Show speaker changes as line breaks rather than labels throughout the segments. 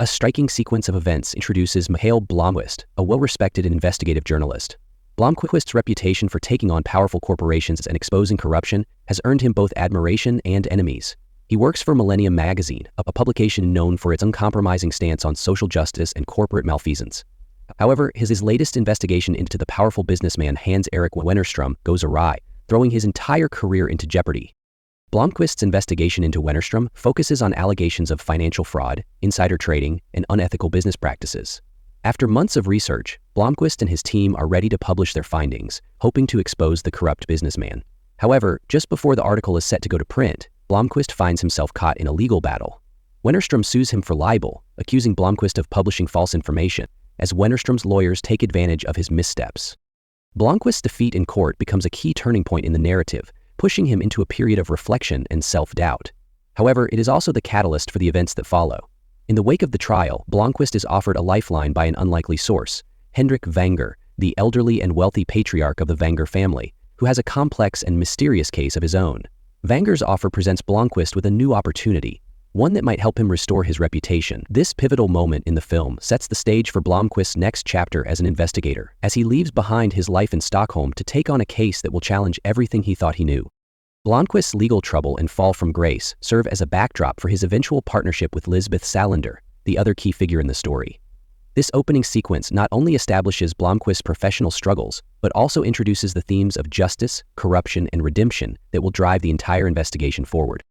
A striking sequence of events introduces Mikael Blomkvist, a well-respected and investigative journalist. Blomkvist's reputation for taking on powerful corporations and exposing corruption has earned him both admiration and enemies. He works for Millennium magazine, a publication known for its uncompromising stance on social justice and corporate malfeasance. However, his latest investigation into the powerful businessman Hans-Erik Wennerström goes awry, throwing his entire career into jeopardy. Blomkvist's investigation into Wennerström focuses on allegations of financial fraud, insider trading, and unethical business practices. After months of research, Blomkvist and his team are ready to publish their findings, hoping to expose the corrupt businessman. However, just before the article is set to go to print, Blomkvist finds himself caught in a legal battle. Wennerström sues him for libel, accusing Blomkvist of publishing false information, as Wennerström's lawyers take advantage of his missteps. Blomkvist's defeat in court becomes a key turning point in the narrative, pushing him into a period of reflection and self-doubt. However, it is also the catalyst for the events that follow. In the wake of the trial, Blomkvist is offered a lifeline by an unlikely source, Henrik Vanger, the elderly and wealthy patriarch of the Vanger family, who has a complex and mysterious case of his own. Vanger's offer presents Blomkvist with a new opportunity, one that might help him restore his reputation. This pivotal moment in the film sets the stage for Blomkvist's next chapter as an investigator, as he leaves behind his life in Stockholm to take on a case that will challenge everything he thought he knew. Blomkvist's legal trouble and fall from grace serve as a backdrop for his eventual partnership with Lisbeth Salander, the other key figure in the story. This opening sequence not only establishes Blomkvist's professional struggles, but also introduces the themes of justice, corruption, and redemption that will drive the entire investigation forward.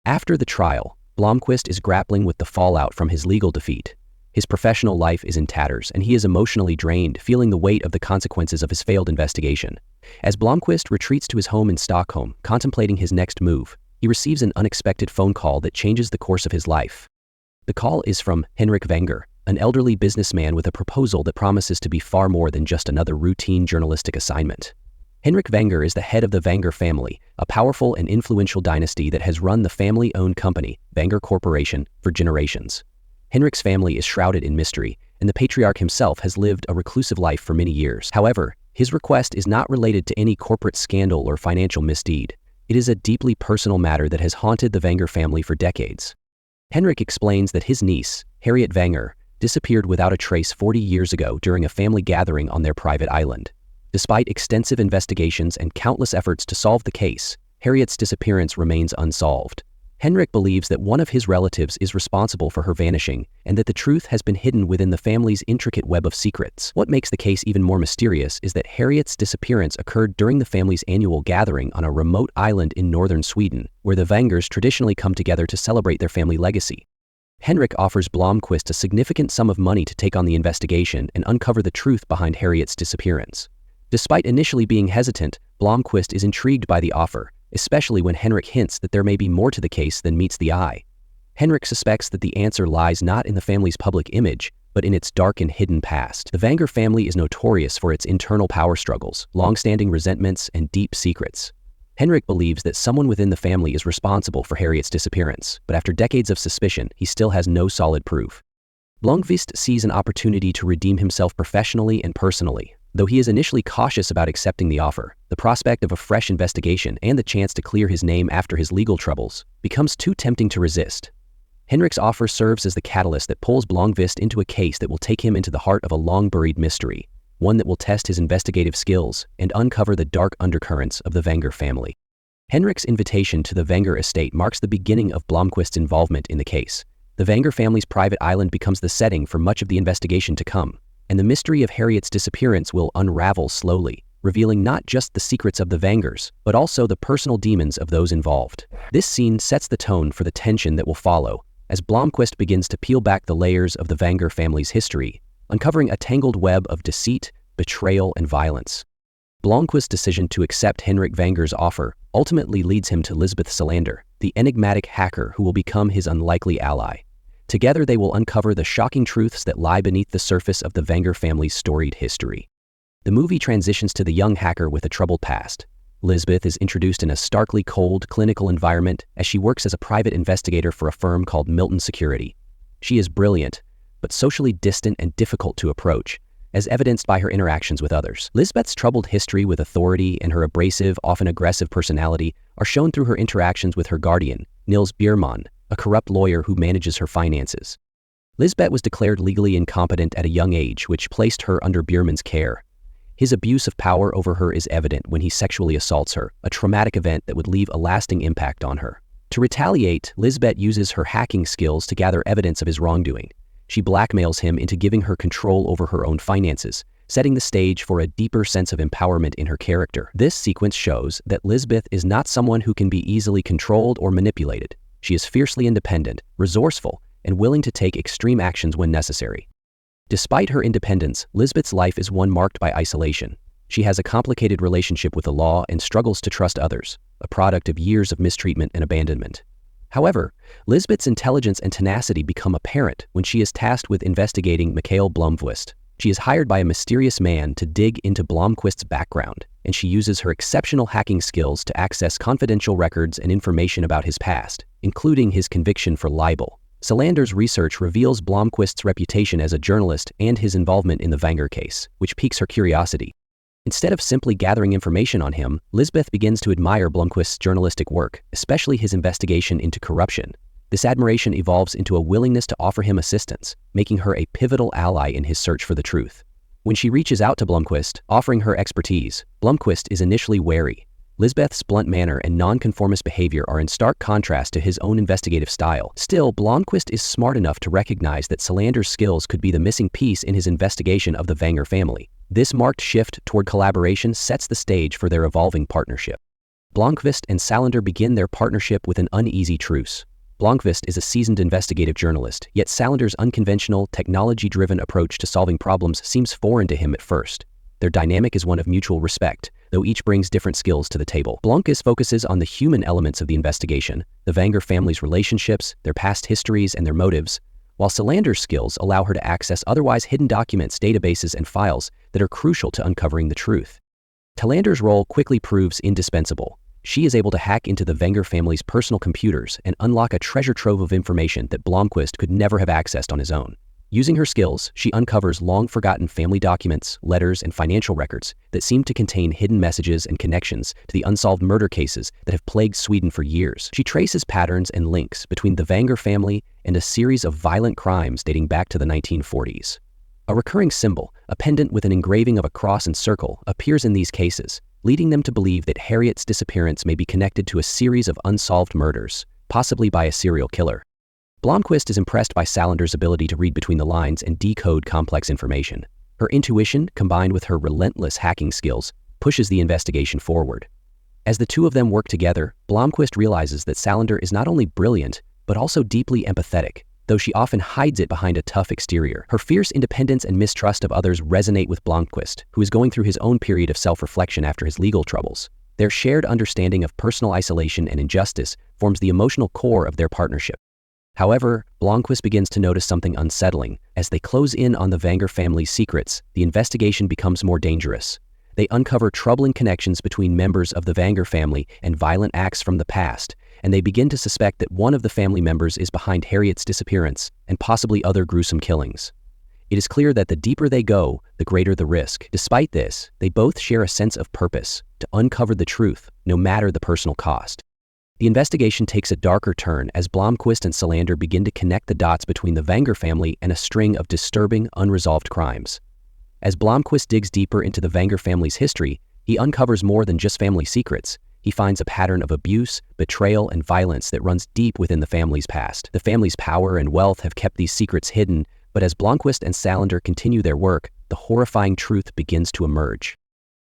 After the trial, Blomkvist is grappling with the fallout from his legal defeat. His professional life is in tatters, and he is emotionally drained, feeling the weight of the consequences of his failed investigation. As Blomkvist retreats to his home in Stockholm, contemplating his next move, he receives an unexpected phone call that changes the course of his life. The call is from Henrik Vanger, an elderly businessman with a proposal that promises to be far more than just another routine journalistic assignment. Henrik Vanger is the head of the Vanger family, a powerful and influential dynasty that has run the family-owned company, Vanger Corporation, for generations. Henrik's family is shrouded in mystery, and the patriarch himself has lived a reclusive life for many years. However, his request is not related to any corporate scandal or financial misdeed. It is a deeply personal matter that has haunted the Vanger family for decades. Henrik explains that his niece, Harriet Vanger, disappeared without a trace 40 years ago during a family gathering on their private island. Despite extensive investigations and countless efforts to solve the case, Harriet's disappearance remains unsolved. Henrik believes that one of his relatives is responsible for her vanishing, and that the truth has been hidden within the family's intricate web of secrets. What makes the case even more mysterious is that Harriet's disappearance occurred during the family's annual gathering on a remote island in northern Sweden, where the Vangers traditionally come together to celebrate their family legacy. Henrik offers Blomkvist a significant sum of money to take on the investigation and uncover the truth behind Harriet's disappearance. Despite initially being hesitant, Blomkvist is intrigued by the offer, especially when Henrik hints that there may be more to the case than meets the eye. Henrik suspects that the answer lies not in the family's public image, but in its dark and hidden past. The Vanger family is notorious for its internal power struggles, long-standing resentments, and deep secrets. Henrik believes that someone within the family is responsible for Harriet's disappearance, but after decades of suspicion, he still has no solid proof. Blomkvist sees an opportunity to redeem himself professionally and personally. Though he is initially cautious about accepting the offer, the prospect of a fresh investigation and the chance to clear his name after his legal troubles becomes too tempting to resist. Henrik's offer serves as the catalyst that pulls Blomkvist into a case that will take him into the heart of a long-buried mystery, one that will test his investigative skills and uncover the dark undercurrents of the Vanger family. Henrik's invitation to the Vanger estate marks the beginning of Blomkvist's involvement in the case. The Vanger family's private island becomes the setting for much of the investigation to come, and the mystery of Harriet's disappearance will unravel slowly, revealing not just the secrets of the Vangers, but also the personal demons of those involved. This scene sets the tone for the tension that will follow, as Blomkvist begins to peel back the layers of the Vanger family's history, uncovering a tangled web of deceit, betrayal, and violence. Blomkvist's decision to accept Henrik Vanger's offer ultimately leads him to Lisbeth Salander, the enigmatic hacker who will become his unlikely ally. Together they will uncover the shocking truths that lie beneath the surface of the Vanger family's storied history. The movie transitions to the young hacker with a troubled past. Lisbeth is introduced in a starkly cold, clinical environment as she works as a private investigator for a firm called Milton Security. She is brilliant, but socially distant and difficult to approach, as evidenced by her interactions with others. Lisbeth's troubled history with authority and her abrasive, often aggressive personality are shown through her interactions with her guardian, Nils Bierman, a corrupt lawyer who manages her finances. Lisbeth was declared legally incompetent at a young age, which placed her under Biermann's care. His abuse of power over her is evident when he sexually assaults her, a traumatic event that would leave a lasting impact on her. To retaliate, Lisbeth uses her hacking skills to gather evidence of his wrongdoing. She blackmails him into giving her control over her own finances, setting the stage for a deeper sense of empowerment in her character. This sequence shows that Lisbeth is not someone who can be easily controlled or manipulated. She is fiercely independent, resourceful, and willing to take extreme actions when necessary. Despite her independence, Lisbeth's life is one marked by isolation. She has a complicated relationship with the law and struggles to trust others, a product of years of mistreatment and abandonment. However, Lisbeth's intelligence and tenacity become apparent when she is tasked with investigating Mikael Blomkvist. She is hired by a mysterious man to dig into Blomkvist's background, and she uses her exceptional hacking skills to access confidential records and information about his past, including his conviction for libel. Salander's research reveals Blomkvist's reputation as a journalist and his involvement in the Vanger case, which piques her curiosity. Instead of simply gathering information on him, Lisbeth begins to admire Blomkvist's journalistic work, especially his investigation into corruption. This admiration evolves into a willingness to offer him assistance, making her a pivotal ally in his search for the truth. When she reaches out to Blomkvist, offering her expertise, Blomkvist is initially wary. Lisbeth's blunt manner and nonconformist behavior are in stark contrast to his own investigative style. Still, Blomkvist is smart enough to recognize that Salander's skills could be the missing piece in his investigation of the Vanger family. This marked shift toward collaboration sets the stage for their evolving partnership. Blomkvist and Salander begin their partnership with an uneasy truce. Blomkvist is a seasoned investigative journalist, yet Salander's unconventional, technology-driven approach to solving problems seems foreign to him at first. Their dynamic is one of mutual respect, though each brings different skills to the table. Blomkvist focuses on the human elements of the investigation, the Vanger family's relationships, their past histories, and their motives, while Salander's skills allow her to access otherwise hidden documents, databases, and files that are crucial to uncovering the truth. Salander's role quickly proves indispensable. She is able to hack into the Vanger family's personal computers and unlock a treasure trove of information that Blomkvist could never have accessed on his own. Using her skills, she uncovers long-forgotten family documents, letters, and financial records that seem to contain hidden messages and connections to the unsolved murder cases that have plagued Sweden for years. She traces patterns and links between the Vanger family and a series of violent crimes dating back to the 1940s. A recurring symbol, a pendant with an engraving of a cross and circle, appears in these cases, leading them to believe that Harriet's disappearance may be connected to a series of unsolved murders, possibly by a serial killer. Blomkvist is impressed by Salander's ability to read between the lines and decode complex information. Her intuition, combined with her relentless hacking skills, pushes the investigation forward. As the two of them work together, Blomkvist realizes that Salander is not only brilliant, but also deeply empathetic, though she often hides it behind a tough exterior. Her fierce independence and mistrust of others resonate with Blomkvist, who is going through his own period of self-reflection after his legal troubles. Their shared understanding of personal isolation and injustice forms the emotional core of their partnership. However, Blomkvist begins to notice something unsettling. As they close in on the Vanger family's secrets, the investigation becomes more dangerous. They uncover troubling connections between members of the Vanger family and violent acts from the past, and they begin to suspect that one of the family members is behind Harriet's disappearance and possibly other gruesome killings. It is clear that the deeper they go, the greater the risk. Despite this, they both share a sense of purpose, to uncover the truth, no matter the personal cost. The investigation takes a darker turn as Blomkvist and Salander begin to connect the dots between the Vanger family and a string of disturbing, unresolved crimes. As Blomkvist digs deeper into the Vanger family's history, he uncovers more than just family secrets. He finds a pattern of abuse, betrayal, and violence that runs deep within the family's past. The family's power and wealth have kept these secrets hidden, but as Blomkvist and Salander continue their work, the horrifying truth begins to emerge.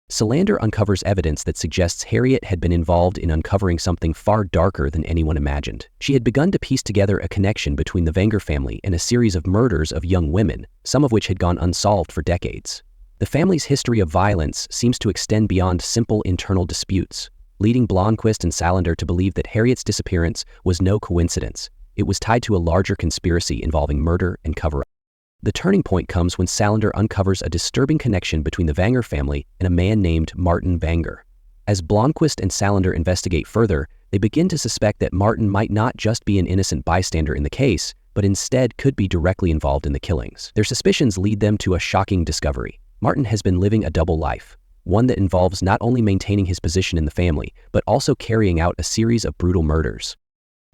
Salander uncovers evidence that suggests Harriet had been involved in uncovering something far darker than anyone imagined. She had begun to piece together a connection between the Vanger family and a series of murders of young women, some of which had gone unsolved for decades. The family's history of violence seems to extend beyond simple internal disputes, leading Blomkvist and Salander to believe that Harriet's disappearance was no coincidence. It was tied to a larger conspiracy involving murder and cover-up. The turning point comes when Salander uncovers a disturbing connection between the Vanger family and a man named Martin Vanger. As Blomkvist and Salander investigate further, they begin to suspect that Martin might not just be an innocent bystander in the case, but instead could be directly involved in the killings. Their suspicions lead them to a shocking discovery. Martin has been living a double life, one that involves not only maintaining his position in the family, but also carrying out a series of brutal murders.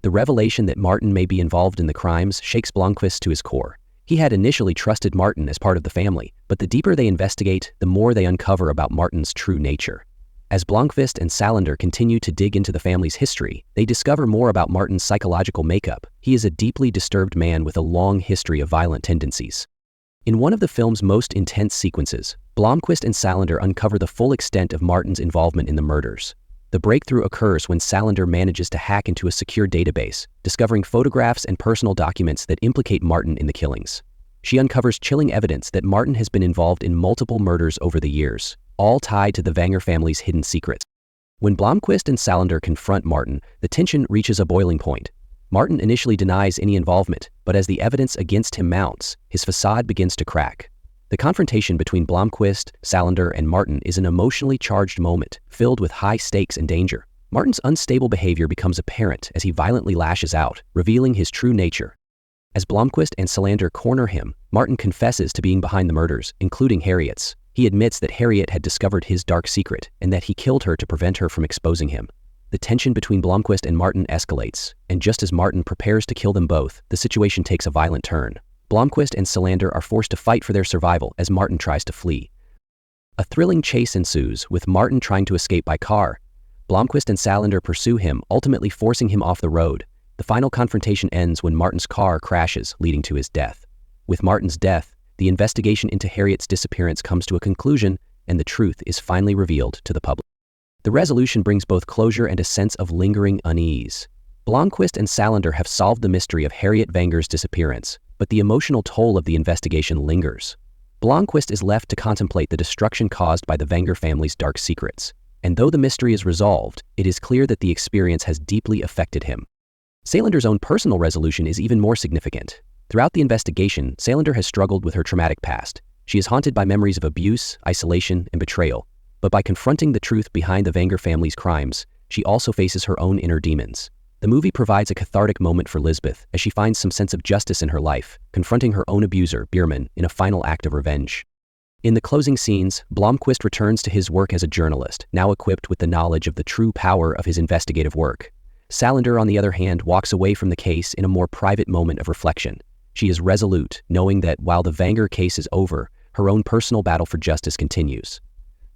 The revelation that Martin may be involved in the crimes shakes Blomkvist to his core. He had initially trusted Martin as part of the family, but the deeper they investigate, the more they uncover about Martin's true nature. As Blomkvist and Salander continue to dig into the family's history, they discover more about Martin's psychological makeup. He is a deeply disturbed man with a long history of violent tendencies. In one of the film's most intense sequences, Blomkvist and Salander uncover the full extent of Martin's involvement in the murders. The breakthrough occurs when Salander manages to hack into a secure database, discovering photographs and personal documents that implicate Martin in the killings. She uncovers chilling evidence that Martin has been involved in multiple murders over the years, all tied to the Vanger family's hidden secrets. When Blomkvist and Salander confront Martin, the tension reaches a boiling point. Martin initially denies any involvement, but as the evidence against him mounts, his facade begins to crack. The confrontation between Blomkvist, Salander, and Martin is an emotionally charged moment, filled with high stakes and danger. Martin's unstable behavior becomes apparent as he violently lashes out, revealing his true nature. As Blomkvist and Salander corner him, Martin confesses to being behind the murders, including Harriet's. He admits that Harriet had discovered his dark secret and that he killed her to prevent her from exposing him. The tension between Blomkvist and Martin escalates, and just as Martin prepares to kill them both, the situation takes a violent turn. Blomkvist and Salander are forced to fight for their survival as Martin tries to flee. A thrilling chase ensues, with Martin trying to escape by car. Blomkvist and Salander pursue him, ultimately forcing him off the road. The final confrontation ends when Martin's car crashes, leading to his death. With Martin's death, the investigation into Harriet's disappearance comes to a conclusion, and the truth is finally revealed to the public. The resolution brings both closure and a sense of lingering unease. Blomkvist and Salander have solved the mystery of Harriet Vanger's disappearance, but the emotional toll of the investigation lingers. Blomkvist is left to contemplate the destruction caused by the Vanger family's dark secrets. And though the mystery is resolved, it is clear that the experience has deeply affected him. Salander's own personal resolution is even more significant. Throughout the investigation, Salander has struggled with her traumatic past. She is haunted by memories of abuse, isolation, and betrayal. But by confronting the truth behind the Vanger family's crimes, she also faces her own inner demons. The movie provides a cathartic moment for Lisbeth as she finds some sense of justice in her life, confronting her own abuser, Bierman, in a final act of revenge. In the closing scenes, Blomkvist returns to his work as a journalist, now equipped with the knowledge of the true power of his investigative work. Salander, on the other hand, walks away from the case in a more private moment of reflection. She is resolute, knowing that while the Vanger case is over, her own personal battle for justice continues.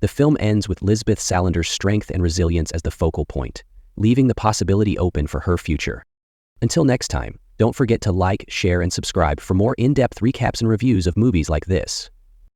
The film ends with Lisbeth Salander's strength and resilience as the focal point, leaving the possibility open for her future. Until next time, don't forget to like, share, and subscribe for more in-depth recaps and reviews of movies like this.